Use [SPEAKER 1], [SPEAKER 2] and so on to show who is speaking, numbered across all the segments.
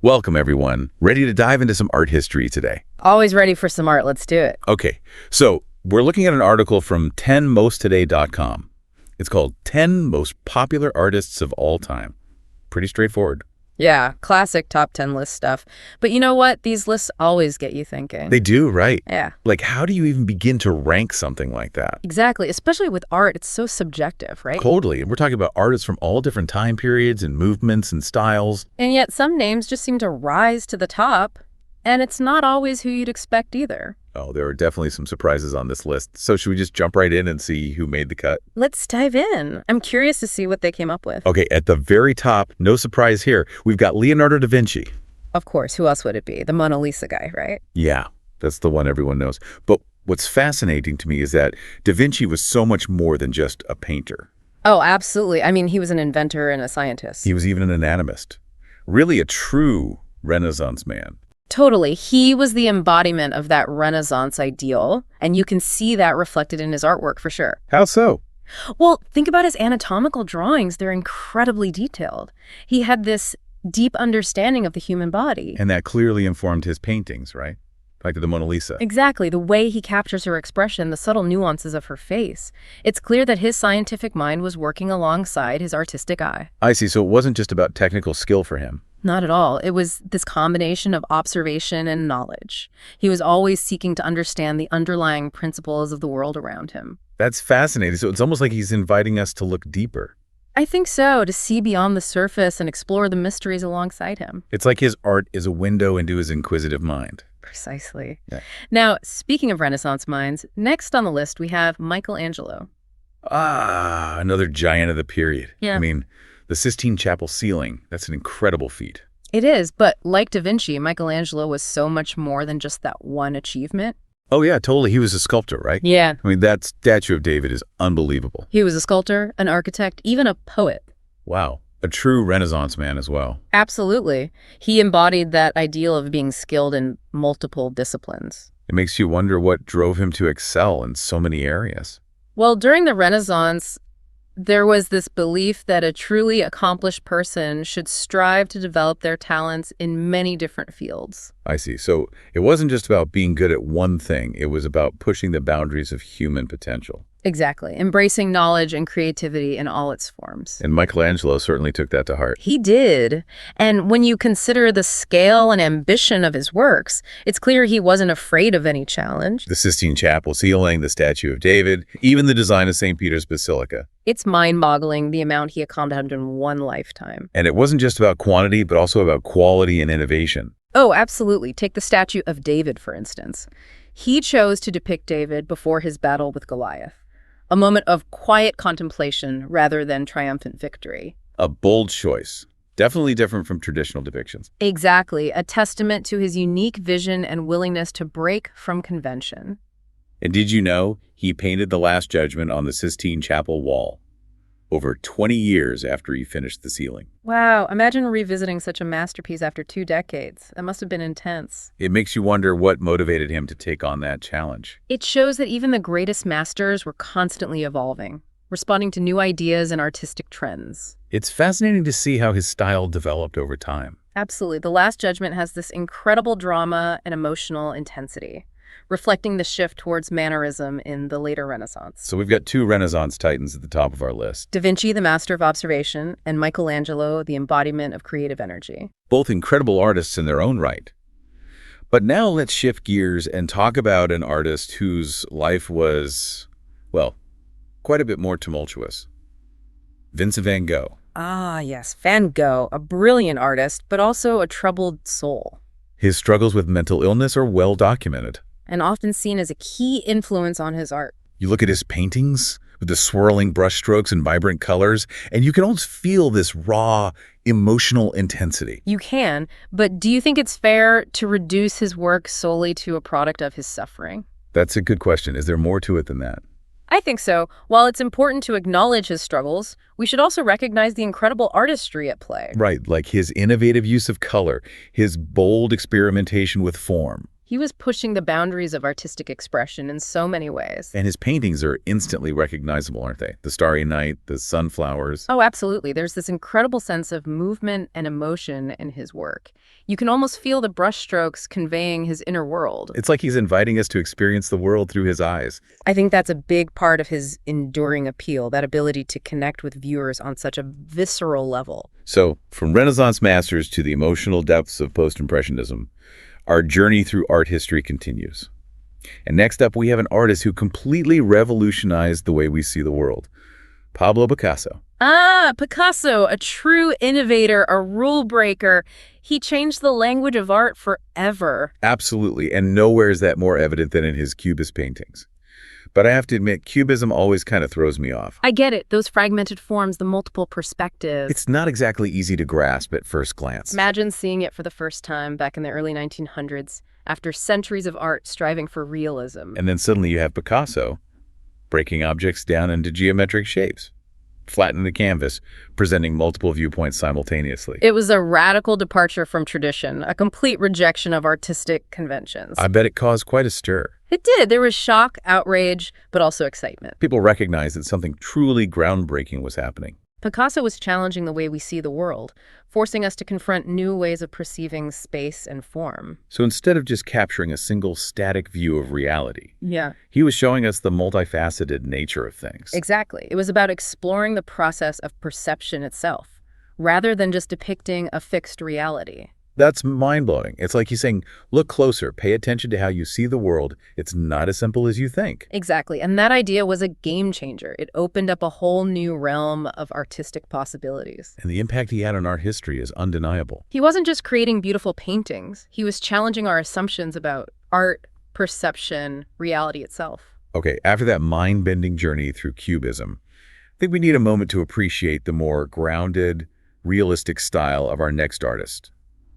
[SPEAKER 1] Welcome, everyone. Ready to dive into some art history today?
[SPEAKER 2] Always ready for some art. Let's do it.
[SPEAKER 1] Okay, so we're looking at an article from 10mosttoday.com. It's called 10 Most Popular Artists of All Time. Pretty straightforward.
[SPEAKER 2] Yeah, classic top 10 list stuff. But you know what? These lists always get you thinking.
[SPEAKER 1] They do, right?
[SPEAKER 2] Yeah.
[SPEAKER 1] Like, how do you even begin to rank something like that?
[SPEAKER 2] Exactly. Especially with art, it's so subjective, right?
[SPEAKER 1] Totally. And we're talking about artists from all different time periods and movements and styles.
[SPEAKER 2] And yet some names just seem to rise to the top, and it's not always who you'd expect either.
[SPEAKER 1] Oh, there are definitely some surprises on this list. So should we just jump right in and see who made the cut?
[SPEAKER 2] Let's dive in. I'm curious to see what they came up with.
[SPEAKER 1] Okay, at the very top, no surprise here, we've got Leonardo da Vinci.
[SPEAKER 2] Of course, who else would it be? The Mona Lisa guy, right?
[SPEAKER 1] Yeah, that's the one everyone knows. But what's fascinating to me is that da Vinci was so much more than just a painter.
[SPEAKER 2] Oh, absolutely. I mean, he was an inventor and a scientist.
[SPEAKER 1] He was even an anatomist. Really a true Renaissance man.
[SPEAKER 2] Totally. He was the embodiment of that Renaissance ideal, and you can see that reflected in his artwork for sure.
[SPEAKER 1] How so?
[SPEAKER 2] Well, think about his anatomical drawings. They're incredibly detailed. He had this deep understanding of the human body.
[SPEAKER 1] And that clearly informed his paintings, right? Like the Mona Lisa.
[SPEAKER 2] Exactly. The way he captures her expression, the subtle nuances of her face. It's clear that his scientific mind was working alongside his artistic eye.
[SPEAKER 1] I see. So it wasn't just about technical skill for him.
[SPEAKER 2] Not at all. It was this combination of observation and knowledge. He was always seeking to understand the underlying principles of the world around him.
[SPEAKER 1] That's fascinating. So it's almost like he's inviting us to look deeper.
[SPEAKER 2] I think so, to see beyond the surface and explore the mysteries alongside him.
[SPEAKER 1] It's like his art is a window into his inquisitive mind.
[SPEAKER 2] Precisely.
[SPEAKER 1] Yeah.
[SPEAKER 2] Now, speaking of Renaissance minds, next on the list we have Michelangelo.
[SPEAKER 1] Ah, another giant of the period.
[SPEAKER 2] Yeah.
[SPEAKER 1] I mean, the Sistine Chapel ceiling, that's an incredible feat.
[SPEAKER 2] It is, but like Da Vinci, Michelangelo was so much more than just that one achievement.
[SPEAKER 1] Oh yeah, totally. He was a sculptor, right?
[SPEAKER 2] Yeah.
[SPEAKER 1] I mean, that statue of David is unbelievable.
[SPEAKER 2] He was a sculptor, an architect, even a poet.
[SPEAKER 1] Wow. A true Renaissance man as well.
[SPEAKER 2] Absolutely. He embodied that ideal of being skilled in multiple disciplines.
[SPEAKER 1] It makes you wonder what drove him to excel in so many areas.
[SPEAKER 2] Well, during the Renaissance, there was this belief that a truly accomplished person should strive to develop their talents in many different fields.
[SPEAKER 1] I see. So it wasn't just about being good at one thing. It was about pushing the boundaries of human potential.
[SPEAKER 2] Exactly. Embracing knowledge and creativity in all its forms.
[SPEAKER 1] And Michelangelo certainly took that to heart.
[SPEAKER 2] He did. And when you consider the scale and ambition of his works, it's clear he wasn't afraid of any challenge.
[SPEAKER 1] The Sistine Chapel ceiling, the statue of David, even the design of St. Peter's Basilica.
[SPEAKER 2] It's mind-boggling the amount he accomplished in one lifetime.
[SPEAKER 1] And it wasn't just about quantity, but also about quality and innovation.
[SPEAKER 2] Oh, absolutely. Take the statue of David, for instance. He chose to depict David before his battle with Goliath. A moment of quiet contemplation rather than triumphant victory.
[SPEAKER 1] A bold choice. Definitely different from traditional depictions.
[SPEAKER 2] Exactly. A testament to his unique vision and willingness to break from convention.
[SPEAKER 1] And did you know he painted the Last Judgment on the Sistine Chapel wall over 20 years after he finished the ceiling?
[SPEAKER 2] Wow, imagine revisiting such a masterpiece after 2 decades. That must have been intense.
[SPEAKER 1] It makes you wonder what motivated him to take on that challenge.
[SPEAKER 2] It shows that even the greatest masters were constantly evolving, responding to new ideas and artistic trends.
[SPEAKER 1] It's fascinating to see how his style developed over time.
[SPEAKER 2] Absolutely. The Last Judgment has this incredible drama and emotional intensity, reflecting the shift towards mannerism in the later Renaissance.
[SPEAKER 1] So we've got two Renaissance titans at the top of our list.
[SPEAKER 2] Da Vinci, the master of observation, and Michelangelo, the embodiment of creative energy.
[SPEAKER 1] Both incredible artists in their own right. But now let's shift gears and talk about an artist whose life was, well, quite a bit more tumultuous. Vincent van Gogh.
[SPEAKER 2] Ah, yes, Van Gogh, a brilliant artist, but also a troubled soul,
[SPEAKER 1] His struggles with mental illness are well documented.
[SPEAKER 2] and often seen as a key influence on his art.
[SPEAKER 1] You look at his paintings with the swirling brushstrokes and vibrant colors, and you can almost feel this raw, emotional intensity.
[SPEAKER 2] You can, but do you think it's fair to reduce his work solely to a product of his suffering?
[SPEAKER 1] That's a good question. Is there more to it than that?
[SPEAKER 2] I think so. While it's important to acknowledge his struggles, we should also recognize the incredible artistry at play.
[SPEAKER 1] Right, like his innovative use of color, his bold experimentation with form.
[SPEAKER 2] He was pushing the boundaries of artistic expression in so many ways.
[SPEAKER 1] And his paintings are instantly recognizable, aren't they? The Starry Night, the sunflowers.
[SPEAKER 2] Oh, absolutely. There's this incredible sense of movement and emotion in his work. You can almost feel the brushstrokes conveying his inner world.
[SPEAKER 1] It's like he's inviting us to experience the world through his eyes.
[SPEAKER 2] I think that's a big part of his enduring appeal, that ability to connect with viewers on such a visceral level.
[SPEAKER 1] So, from Renaissance masters to the emotional depths of post-impressionism, our journey through art history continues. And next up, we have an artist who completely revolutionized the way we see the world. Pablo Picasso.
[SPEAKER 2] Ah, Picasso, a true innovator, a rule breaker. He changed the language of art forever.
[SPEAKER 1] Absolutely, and nowhere is that more evident than in his Cubist paintings. But I have to admit, Cubism always kind of throws me off.
[SPEAKER 2] I get it, those fragmented forms, the multiple perspectives.
[SPEAKER 1] It's not exactly easy to grasp at first glance.
[SPEAKER 2] Imagine seeing it for the first time back in the early 1900s, after centuries of art striving for realism.
[SPEAKER 1] And then suddenly you have Picasso breaking objects down into geometric shapes, flattening the canvas, presenting multiple viewpoints simultaneously.
[SPEAKER 2] It was a radical departure from tradition, a complete rejection of artistic conventions.
[SPEAKER 1] I bet it caused quite a stir.
[SPEAKER 2] It did. There was shock, outrage, but also excitement.
[SPEAKER 1] People recognized that something truly groundbreaking was happening.
[SPEAKER 2] Picasso was challenging the way we see the world, forcing us to confront new ways of perceiving space and form.
[SPEAKER 1] So instead of just capturing a single static view of reality,
[SPEAKER 2] Yeah.
[SPEAKER 1] he was showing us the multifaceted nature of things.
[SPEAKER 2] Exactly. It was about exploring the process of perception itself, rather than just depicting a fixed reality.
[SPEAKER 1] That's mind-blowing. It's like he's saying, look closer, pay attention to how you see the world. It's not as simple as you think.
[SPEAKER 2] Exactly. And that idea was a game changer. It opened up a whole new realm of artistic possibilities.
[SPEAKER 1] And the impact he had on art history is undeniable.
[SPEAKER 2] He wasn't just creating beautiful paintings. He was challenging our assumptions about art, perception, reality itself.
[SPEAKER 1] Okay, after that mind-bending journey through Cubism, I think we need a moment to appreciate the more grounded, realistic style of our next artist,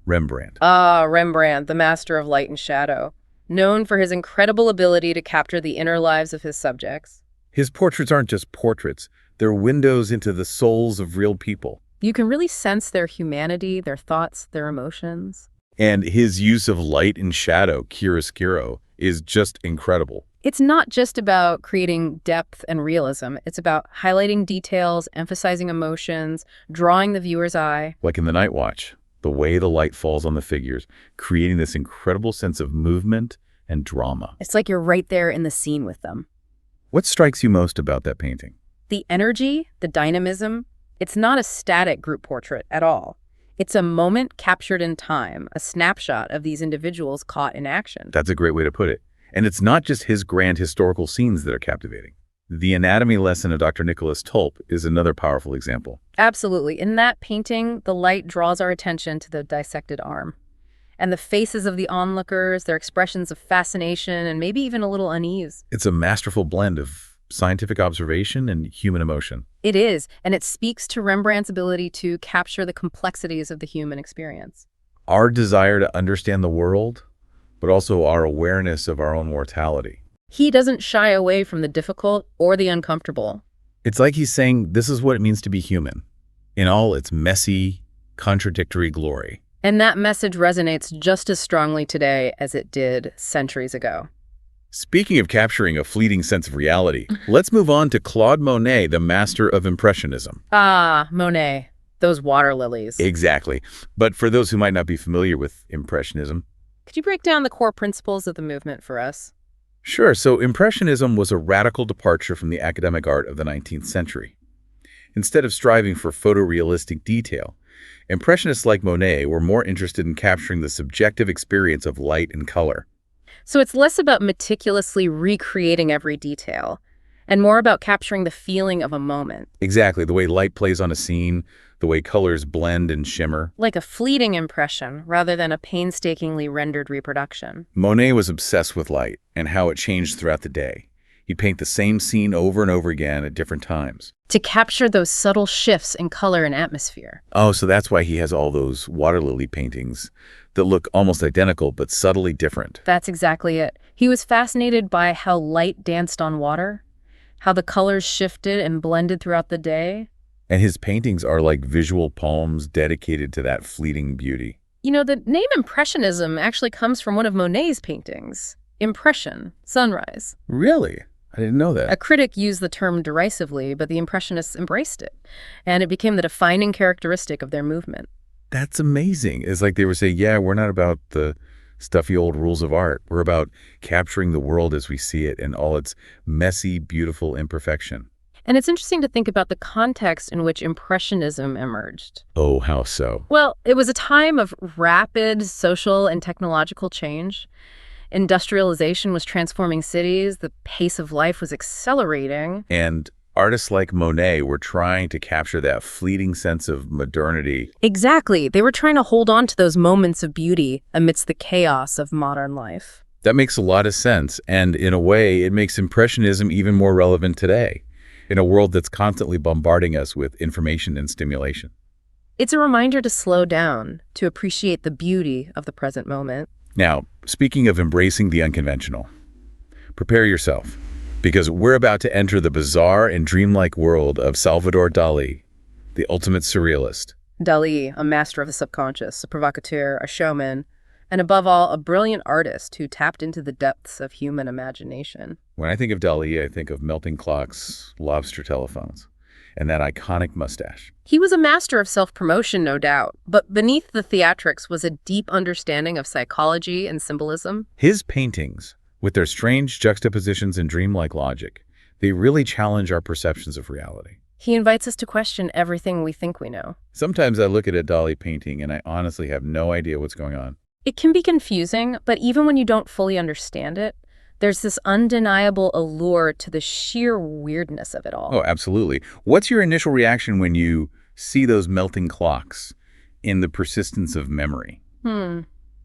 [SPEAKER 1] Rembrandt.
[SPEAKER 2] Ah, Rembrandt, the master of light and shadow, known for his incredible ability to capture the inner lives of his subjects.
[SPEAKER 1] His portraits aren't just portraits, they're windows into the souls of real people.
[SPEAKER 2] You can really sense their humanity, their thoughts, their emotions.
[SPEAKER 1] And his use of light and shadow, chiaroscuro, is just incredible.
[SPEAKER 2] It's not just about creating depth and realism. It's about highlighting details, emphasizing emotions, drawing the viewer's eye.
[SPEAKER 1] Like in The Night Watch, the way the light falls on the figures, creating this incredible sense of movement and drama.
[SPEAKER 2] It's like you're right there in the scene with them.
[SPEAKER 1] What strikes you most about that painting?
[SPEAKER 2] The energy, the dynamism, it's not a static group portrait at all. It's a moment captured in time, a snapshot of these individuals caught in action.
[SPEAKER 1] That's a great way to put it. And it's not just his grand historical scenes that are captivating. The anatomy lesson of Dr. Nicholas Tulp is another powerful example.
[SPEAKER 2] Absolutely. In that painting, the light draws our attention to the dissected arm. And the faces of the onlookers, their expressions of fascination and maybe even a little unease.
[SPEAKER 1] It's a masterful blend of scientific observation and human emotion.
[SPEAKER 2] It is, and it speaks to Rembrandt's ability to capture the complexities of the human experience.
[SPEAKER 1] Our desire to understand the world, but also our awareness of our own mortality.
[SPEAKER 2] He doesn't shy away from the difficult or the uncomfortable.
[SPEAKER 1] It's like he's saying this is what it means to be human, in all its messy, contradictory glory.
[SPEAKER 2] And that message resonates just as strongly today as it did centuries ago.
[SPEAKER 1] Speaking of capturing a fleeting sense of reality, let's move on to Claude Monet, the master of Impressionism.
[SPEAKER 2] Ah, Monet, those water lilies.
[SPEAKER 1] Exactly. But for those who might not be familiar with Impressionism,
[SPEAKER 2] Could you break down the core principles of the movement for us?
[SPEAKER 1] Sure. So Impressionism was a radical departure from the academic art of the 19th century. Instead of striving for photorealistic detail, Impressionists like Monet were more interested in capturing the subjective experience of light and color.
[SPEAKER 2] So it's less about meticulously recreating every detail and more about capturing the feeling of a moment.
[SPEAKER 1] Exactly, the way light plays on a scene, the way colors blend and shimmer.
[SPEAKER 2] Like a fleeting impression rather than a painstakingly rendered reproduction.
[SPEAKER 1] Monet was obsessed with light and how it changed throughout the day. He'd paint the same scene over and over again at different times.
[SPEAKER 2] To capture those subtle shifts in color and atmosphere.
[SPEAKER 1] Oh, so that's why he has all those water lily paintings that look almost identical but subtly different.
[SPEAKER 2] That's exactly it. He was fascinated by how light danced on water, how the colors shifted and blended throughout the day.
[SPEAKER 1] And his paintings are like visual poems dedicated to that fleeting beauty.
[SPEAKER 2] The name Impressionism actually comes from one of Monet's paintings, Impression, Sunrise.
[SPEAKER 1] Really? I didn't know
[SPEAKER 2] A
[SPEAKER 1] that.
[SPEAKER 2] critic used the term derisively, but the Impressionists embraced it, and it became the defining characteristic of their movement.
[SPEAKER 1] That's amazing. It's like they were saying, yeah, we're not about the stuffy old rules of art. We're about capturing the world as we see it in all its messy, beautiful imperfection.
[SPEAKER 2] And it's interesting to think about the context in which Impressionism emerged.
[SPEAKER 1] Oh, how so?
[SPEAKER 2] Well, it was a time of rapid social and technological change. Industrialization was transforming cities, the pace of life was accelerating.
[SPEAKER 1] And artists like Monet were trying to capture that fleeting sense of modernity.
[SPEAKER 2] Exactly. They were trying to hold on to those moments of beauty amidst the chaos of modern life.
[SPEAKER 1] That makes a lot of sense. And in a way, it makes Impressionism even more relevant today, in a world that's constantly bombarding us with information and stimulation.
[SPEAKER 2] It's a reminder to slow down, to appreciate the beauty of the present moment.
[SPEAKER 1] Now, speaking of embracing the unconventional, prepare yourself, because we're about to enter the bizarre and dreamlike world of Salvador Dali, the ultimate surrealist.
[SPEAKER 2] Dali, a master of the subconscious, a provocateur, a showman, and above all, a brilliant artist who tapped into the depths of human imagination.
[SPEAKER 1] When I think of Dali, I think of melting clocks, lobster telephones, and that iconic mustache.
[SPEAKER 2] He was a master of self-promotion, no doubt, but beneath the theatrics was a deep understanding of psychology and symbolism.
[SPEAKER 1] His paintings, with their strange juxtapositions and dreamlike logic, they really challenge our perceptions of reality.
[SPEAKER 2] He invites us to question everything we think we know.
[SPEAKER 1] Sometimes I look at a Dali painting and I honestly have no idea what's going on.
[SPEAKER 2] It can be confusing, but even when you don't fully understand it, there's this undeniable allure to the sheer weirdness of it all.
[SPEAKER 1] Oh, absolutely. What's your initial reaction when you see those melting clocks in the persistence of memory?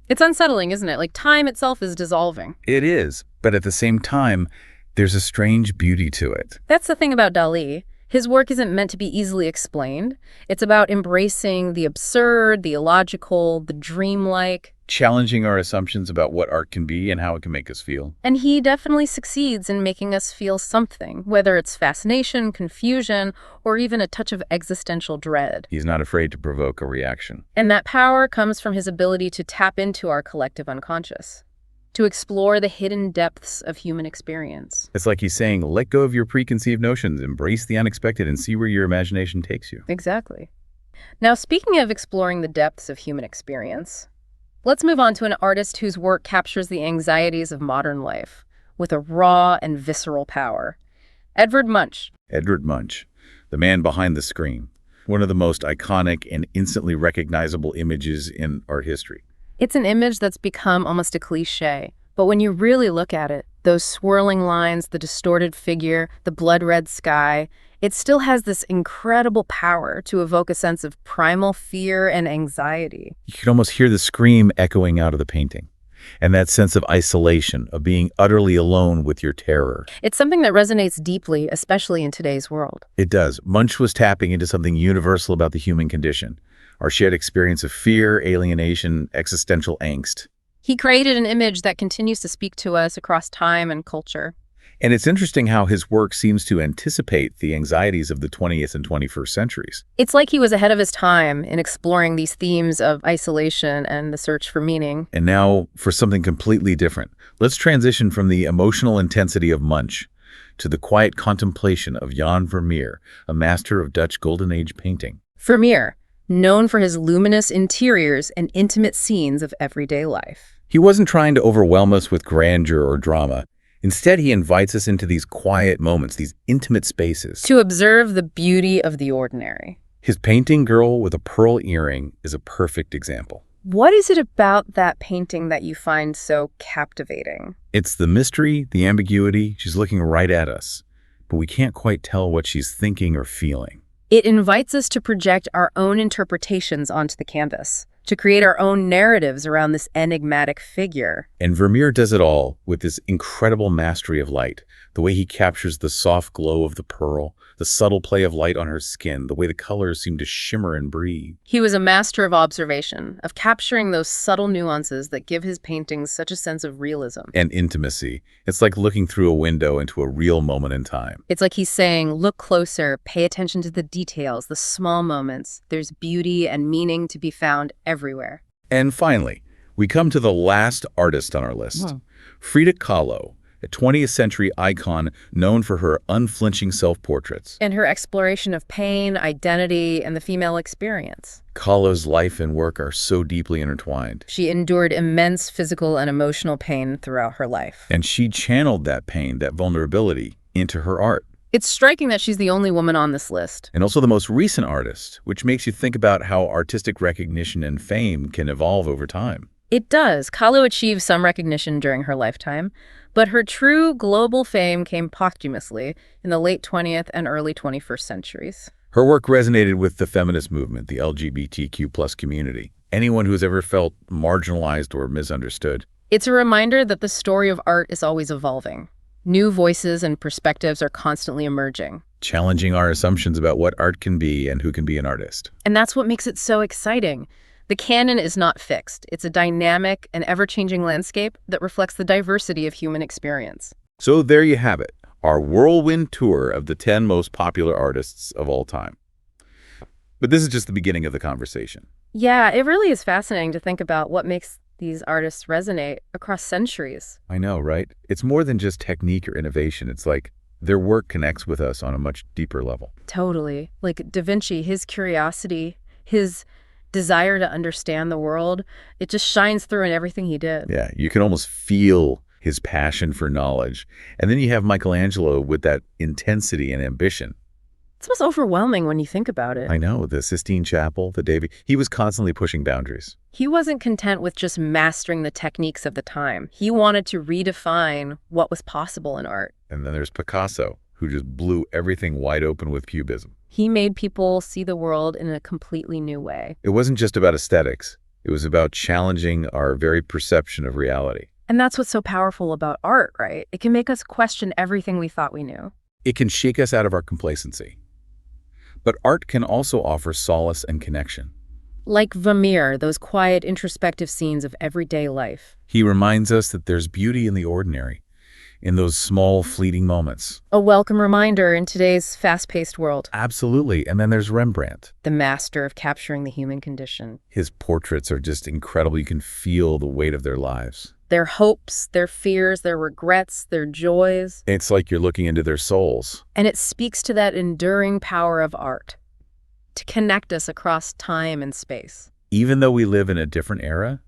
[SPEAKER 2] It's unsettling, isn't it? Like time itself is dissolving.
[SPEAKER 1] It is, but at the same time, there's a strange beauty to it.
[SPEAKER 2] That's the thing about Dali. His work isn't meant to be easily explained. It's about embracing the absurd, the illogical, the dreamlike.
[SPEAKER 1] Challenging our assumptions about what art can be and how it can make us feel.
[SPEAKER 2] And he definitely succeeds in making us feel something, whether it's fascination, confusion, or even a touch of existential dread.
[SPEAKER 1] He's not afraid to provoke a reaction.
[SPEAKER 2] And that power comes from his ability to tap into our collective unconscious, to explore the hidden depths of human experience.
[SPEAKER 1] It's like he's saying, let go of your preconceived notions, embrace the unexpected, and see where your imagination takes you.
[SPEAKER 2] Exactly. Now, speaking of exploring the depths of human experience, let's move on to an artist whose work captures the anxieties of modern life with a raw and visceral power. Edvard Munch.
[SPEAKER 1] Edvard Munch, the man behind the screen, one of the most iconic and instantly recognizable images in art history.
[SPEAKER 2] It's an image that's become almost a cliché, but when you really look at it, those swirling lines, the distorted figure, the blood-red sky, it still has this incredible power to evoke a sense of primal fear and anxiety.
[SPEAKER 1] You can almost hear the scream echoing out of the painting, and that sense of isolation, of being utterly alone with your terror.
[SPEAKER 2] It's something that resonates deeply, especially in today's world.
[SPEAKER 1] It does. Munch was tapping into something universal about the human condition, our shared experience of fear, alienation, existential angst.
[SPEAKER 2] He created an image that continues to speak to us across time and culture.
[SPEAKER 1] And it's interesting how his work seems to anticipate the anxieties of the 20th and 21st centuries.
[SPEAKER 2] It's like he was ahead of his time in exploring these themes of isolation and the search for meaning.
[SPEAKER 1] And now for something completely different. Let's transition from the emotional intensity of Munch to the quiet contemplation of Jan Vermeer, a master of Dutch Golden Age painting.
[SPEAKER 2] Vermeer, known for his luminous interiors and intimate scenes of everyday life.
[SPEAKER 1] He wasn't trying to overwhelm us with grandeur or drama. Instead, he invites us into these quiet moments, these intimate spaces.
[SPEAKER 2] To observe the beauty of the ordinary.
[SPEAKER 1] His painting Girl with a Pearl Earring is a perfect example.
[SPEAKER 2] What is it about that painting that you find so captivating?
[SPEAKER 1] It's the mystery, the ambiguity. She's looking right at us, but we can't quite tell what she's thinking or feeling.
[SPEAKER 2] It invites us to project our own interpretations onto the canvas, to create our own narratives around this enigmatic figure.
[SPEAKER 1] And Vermeer does it all with this incredible mastery of light, the way he captures the soft glow of the pearl, the subtle play of light on her skin, the way the colors seem to shimmer and breathe.
[SPEAKER 2] He was a master of observation, of capturing those subtle nuances that give his paintings such a sense of realism.
[SPEAKER 1] And intimacy. It's like looking through a window into a real moment in time.
[SPEAKER 2] It's like he's saying, look closer, pay attention to the details, the small moments. There's beauty and meaning to be found everywhere.
[SPEAKER 1] And finally, we come to the last artist on our list, Frida Kahlo, a 20th century icon known for her unflinching self-portraits.
[SPEAKER 2] And her exploration of pain, identity, and the female experience.
[SPEAKER 1] Kahlo's life and work are so deeply intertwined.
[SPEAKER 2] She endured immense physical and emotional pain throughout her life.
[SPEAKER 1] And she channeled that pain, that vulnerability, into her art.
[SPEAKER 2] It's striking that she's the only woman on this list.
[SPEAKER 1] And also the most recent artist, which makes you think about how artistic recognition and fame can evolve over time.
[SPEAKER 2] It does. Kahlo achieved some recognition during her lifetime, but her true global fame came posthumously in the late 20th and early 21st centuries.
[SPEAKER 1] Her work resonated with the feminist movement, the LGBTQ+ community, anyone who's ever felt marginalized or misunderstood.
[SPEAKER 2] It's a reminder that the story of art is always evolving. New voices and perspectives are constantly emerging.
[SPEAKER 1] Challenging our assumptions about what art can be and who can be an artist.
[SPEAKER 2] And that's what makes it so exciting. The canon is not fixed. It's a dynamic and ever-changing landscape that reflects the diversity of human experience.
[SPEAKER 1] So there you have it, our whirlwind tour of the 10 most popular artists of all time. But this is just the beginning of the conversation.
[SPEAKER 2] Yeah, it really is fascinating to think about what makes these artists resonate across centuries.
[SPEAKER 1] I know, right? It's more than just technique or innovation. It's like their work connects with us on a much deeper level.
[SPEAKER 2] Totally. Like Da Vinci, his curiosity, his desire to understand the world, it just shines through in everything he did.
[SPEAKER 1] Yeah, you can almost feel his passion for knowledge. And then you have Michelangelo with that intensity and ambition.
[SPEAKER 2] It's almost overwhelming when you think about it.
[SPEAKER 1] I know, the Sistine Chapel, the David, he was constantly pushing boundaries.
[SPEAKER 2] He wasn't content with just mastering the techniques of the time. He wanted to redefine what was possible in art.
[SPEAKER 1] And then there's Picasso, who just blew everything wide open with cubism.
[SPEAKER 2] He made people see the world in a completely new way.
[SPEAKER 1] It wasn't just about aesthetics. It was about challenging our very perception of reality.
[SPEAKER 2] And that's what's so powerful about art, right? It can make us question everything we thought we knew.
[SPEAKER 1] It can shake us out of our complacency. But art can also offer solace and connection.
[SPEAKER 2] Like Vermeer, those quiet, introspective scenes of everyday life.
[SPEAKER 1] He reminds us that there's beauty in the ordinary, in those small, fleeting moments.
[SPEAKER 2] A welcome reminder in today's fast-paced world.
[SPEAKER 1] Absolutely. And then there's Rembrandt.
[SPEAKER 2] The master of capturing the human condition.
[SPEAKER 1] His portraits are just incredible. You can feel the weight of their lives.
[SPEAKER 2] Their hopes, their fears, their regrets, their joys.
[SPEAKER 1] It's like you're looking into their souls.
[SPEAKER 2] And it speaks to that enduring power of art, to connect us across time and space.
[SPEAKER 1] Even though we live in a different era,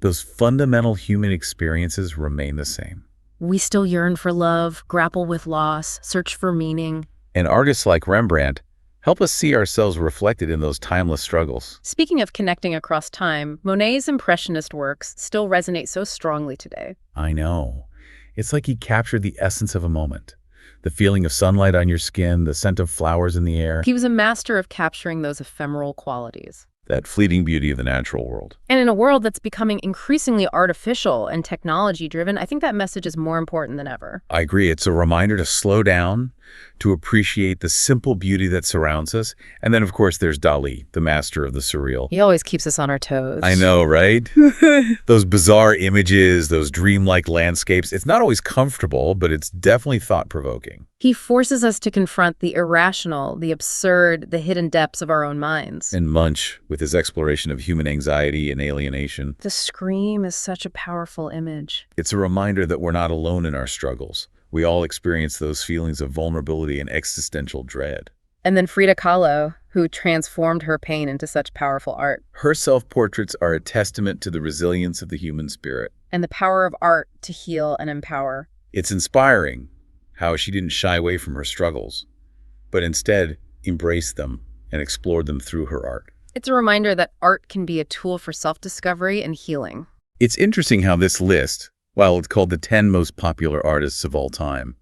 [SPEAKER 1] those fundamental human experiences remain the same.
[SPEAKER 2] We still yearn for love, grapple with loss, search for meaning.
[SPEAKER 1] And artists like Rembrandt help us see ourselves reflected in those timeless struggles.
[SPEAKER 2] Speaking of connecting across time, Monet's Impressionist works still resonate so strongly today.
[SPEAKER 1] I know. It's like he captured the essence of a moment. The feeling of sunlight on your skin, the scent of flowers in the air.
[SPEAKER 2] He was a master of capturing those ephemeral qualities.
[SPEAKER 1] That fleeting beauty of the natural world.
[SPEAKER 2] And in a world that's becoming increasingly artificial and technology-driven, I think that message is more important than ever.
[SPEAKER 1] I agree. It's a reminder to slow down, to appreciate the simple beauty that surrounds us. And then, of course, there's Dali, the master of the surreal.
[SPEAKER 2] He always keeps us on our toes.
[SPEAKER 1] I know, right? Those bizarre images, those dreamlike landscapes. It's not always comfortable, but it's definitely thought-provoking.
[SPEAKER 2] He forces us to confront the irrational, the absurd, the hidden depths of our own minds.
[SPEAKER 1] And Munch, with his exploration of human anxiety and alienation.
[SPEAKER 2] The scream is such a powerful image.
[SPEAKER 1] It's a reminder that we're not alone in our struggles. We all experience those feelings of vulnerability and existential dread.
[SPEAKER 2] And then Frida Kahlo, who transformed her pain into such powerful art.
[SPEAKER 1] Her self-portraits are a testament to the resilience of the human spirit.
[SPEAKER 2] And the power of art to heal and empower.
[SPEAKER 1] It's inspiring how she didn't shy away from her struggles, but instead embraced them and explored them through her art.
[SPEAKER 2] It's a reminder that art can be a tool for self-discovery and healing.
[SPEAKER 1] It's interesting how this list, while it's called the 10 most popular artists of all time,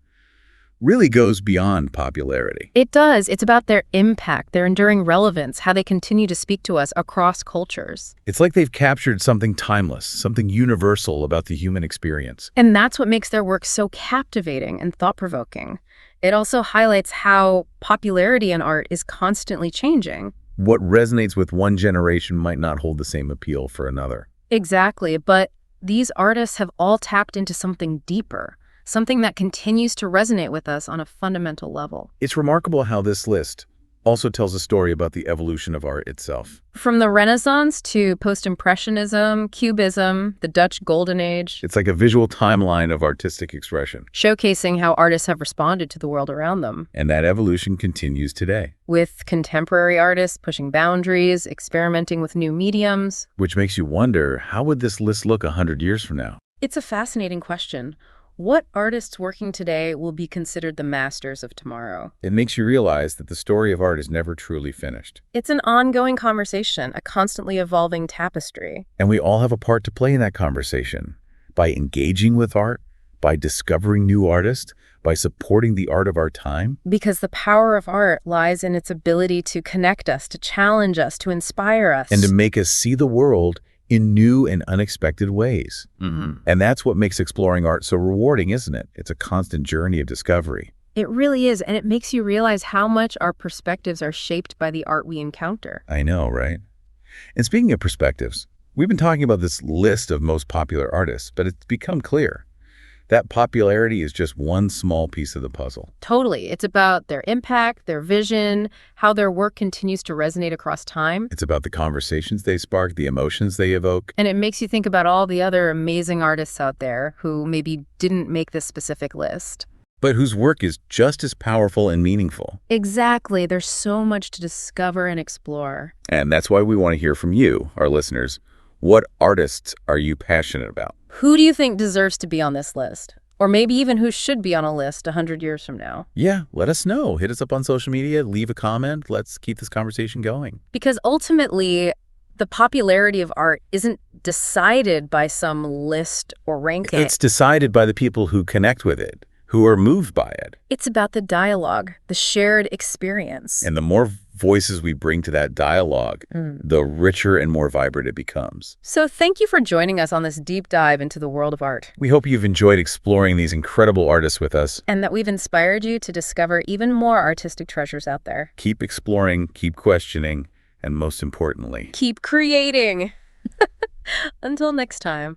[SPEAKER 1] really goes beyond popularity.
[SPEAKER 2] It does. It's about their impact, their enduring relevance, how they continue to speak to us across cultures.
[SPEAKER 1] It's like they've captured something timeless, something universal about the human experience.
[SPEAKER 2] And that's what makes their work so captivating and thought-provoking. It also highlights how popularity in art is constantly changing.
[SPEAKER 1] What resonates with one generation might not hold the same appeal for another.
[SPEAKER 2] Exactly, but these artists have all tapped into something deeper, something that continues to resonate with us on a fundamental level.
[SPEAKER 1] It's remarkable how this list, also tells a story about the evolution of art itself.
[SPEAKER 2] From the Renaissance to Post-Impressionism, Cubism, the Dutch Golden Age,
[SPEAKER 1] It's like a visual timeline of artistic expression.
[SPEAKER 2] showcasing how artists have responded to the world around them,
[SPEAKER 1] And that evolution continues today,
[SPEAKER 2] with contemporary artists pushing boundaries, experimenting with new mediums.
[SPEAKER 1] which makes you wonder, how would this list look 100 years from now?
[SPEAKER 2] It's a fascinating question. What artists working today will be considered the masters of tomorrow?
[SPEAKER 1] It makes you realize that the story of art is never truly finished.
[SPEAKER 2] It's an ongoing conversation, a constantly evolving tapestry.
[SPEAKER 1] And we all have a part to play in that conversation. By engaging with art, by discovering new artists, by supporting the art of our time.
[SPEAKER 2] Because the power of art lies in its ability to connect us, to challenge us, to inspire us.
[SPEAKER 1] And to make us see the world in new and unexpected ways. And that's what makes exploring art so rewarding, isn't it? It's a constant journey of discovery.
[SPEAKER 2] It really is, and it makes you realize how much our perspectives are shaped by the art we encounter.
[SPEAKER 1] I know, right? And speaking of perspectives, we've been talking about this list of most popular artists, but it's become clear that popularity is just one small piece of the puzzle.
[SPEAKER 2] Totally. It's about their impact, their vision, how their work continues to resonate across time.
[SPEAKER 1] It's about the conversations they spark, the emotions they evoke.
[SPEAKER 2] And it makes you think about all the other amazing artists out there who maybe didn't make this specific list.
[SPEAKER 1] But whose work is just as powerful and meaningful.
[SPEAKER 2] Exactly. There's so much to discover and explore.
[SPEAKER 1] And that's why we want to hear from you, our listeners. What artists are you passionate about?
[SPEAKER 2] Who do you think deserves to be on this list? Or maybe even who should be on a list 100 years from now?
[SPEAKER 1] Yeah, let us know. Hit us up on social media, leave a comment. Let's keep this conversation going.
[SPEAKER 2] Because ultimately, the popularity of art isn't decided by some list or ranking.
[SPEAKER 1] It's decided by the people who connect with it, who are moved by it.
[SPEAKER 2] It's about the dialogue, the shared experience.
[SPEAKER 1] And the more voices we bring to that dialogue, the richer and more vibrant it becomes.
[SPEAKER 2] So thank you for joining us on this deep dive into the world of art.
[SPEAKER 1] We hope you've enjoyed exploring these incredible artists with us.
[SPEAKER 2] And that we've inspired you to discover even more artistic treasures out there.
[SPEAKER 1] Keep exploring, keep questioning, and most importantly,
[SPEAKER 2] Keep creating. Until next time.